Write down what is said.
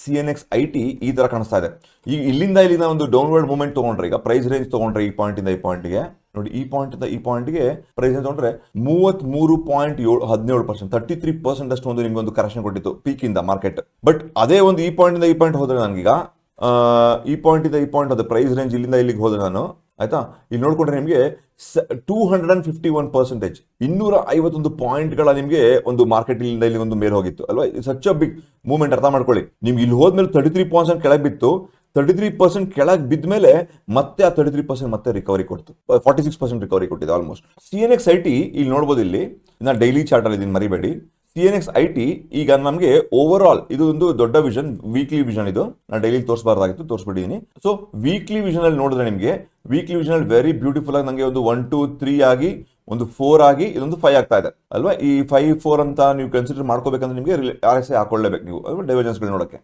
CNXIT ಈ ತರ ಕಾಣಿಸ್ತಾ ಇದೆ. ಈಗ ಇಲ್ಲಿಂದ ಒಂದು ಡೌನ್ವರ್ಡ್ ಮೂವ್ಮೆಂಟ್ ತಗೊಂಡ್ರೆ, ಈಗ ಪ್ರೈಸ್ ರೇಂಜ್ ತಗೊಂಡ್ರೆ ಈ ಪಾಯಿಂಟ್ ಇಂದ ಈ ಪಾಯಿಂಟ್ಗೆ ನೋಡಿ, ಈ ಪಾಯಿಂಟ್ ಇಂದ ಈ ಪಾಯಿಂಟ್ಗೆ ಪ್ರೈಸ್ ತಗೊಂಡ್ರೆ 33.17%, 33% ಅಷ್ಟು ಒಂದು ನಿಮ್ಗೆ ಒಂದು ಕರೆಕ್ಷನ್ ಕೊಟ್ಟಿತ್ತು ಪೀಕ್ ಇಂದ ಮಾರ್ಕೆಟ್. ಬಟ್ ಅದೇ ಒಂದು ಈ ಪಾಯಿಂಟ್ ಇಂದ ಈ ಪಾಯಿಂಟ್ ಹೋದ್ರೆ ನನಗೀಗ ಈ ಪಾಯಿಂಟ್ ಇಂದ ಈ ಪಾಯಿಂಟ್ ಅದು ಪ್ರೈಸ್ ರೇಂಜ್ ಇಲ್ಲಿಂದ ಇಲ್ಲಿಗೆ ಹೋದ್ರೆ ನಾನು, ಆಯ್ತಾ, ಇಲ್ಲಿ ನೋಡ್ಕೊಂಡ್ರೆ ನಿಮಗೆ 251%, 251 ಪಾಯಿಂಟ್ಗಳ ನಿಮಗೆ ಒಂದು ಮಾರ್ಕೆಟ್ ಇಲ್ಲಿಂದ ಇಲ್ಲಿ ಒಂದು ಮೇಲೆ ಹೋಗಿತ್ತು ಅಲ್ವಾ. ಸಚ್ ಅ ಬಿಗ್ ಮೂವ್ಮೆಂಟ್, ಅರ್ಥ ಮಾಡ್ಕೊಳ್ಳಿ. ನಿಮ್ಗೆ ಇಲ್ಲಿ ಹೋದ್ಮೇಲೆ 33% ಕೆಳಗೆ ಬಿತ್ತು, 33% ಕೆಳಗೆ ಬಿದ್ದ ಮೇಲೆ ಮತ್ತೆ ಆ 33% ಮತ್ತೆ ರಿಕವರಿ ಕೊಡ್ತು, 46% ರಿಕವರಿ ಕೊಟ್ಟಿದೆ ಆಲ್ಮೋಸ್ಟ್. CNXIT ಇಲ್ಲಿ ನೋಡ್ಬೋದು, ಇಲ್ಲಿ ನಾ ಡೈಲಿ ಚಾರ್ಟ್ ಅಲ್ಲಿ ಇದೀನಿ, ಮರಿಬೇಡಿ. CNXIT ಈಗ ನಮಗೆ ಓವರ್ ಆಲ್ ಇದು ಒಂದು ದೊಡ್ಡ ವಿಷನ್, ವೀಕ್ಲಿ ವಿಷನ್. ಇದು ನಾನು ಡೈಲಿ ತೋರಿಸಬಾರ್ದಾಗಿತ್ತು, ತೋರಿಸ್ಬಿಟ್ಟಿದ್ದೀನಿ. ಸೊ ವೀಕ್ಲಿ ವಿಷನ್ ಅಲ್ಲಿ ನೋಡಿದ್ರೆ ನಿಮಗೆ ವೀಕ್ಲಿ ವಿಷನ್ ಅಲ್ಲಿ ವೆರಿ ಬ್ಯೂಟಿಫುಲ್ ಆಗಿ ನನಗೆ ಒಂದು 1 2 3 ಆಗಿ, ಒಂದು 4 ಆಗಿ, ಇದೊಂದು 5 ಆಗ್ತಾ ಇದೆ ಅಲ್ವಾ. ಈ 5 4 ಅಂತ ನೀವು ಕನ್ಸಿಡರ್ ಮಾಡ್ಕೋಬೇಕಂದ್ರೆ ನಿಮಗೆ RSI ಹಾಕೊಳ್ಳೇಬೇಕು ನೀವು ಡೈವರ್ಜೆನ್ಸ್ ಗಳು ನೋಡಕ್ಕೆ.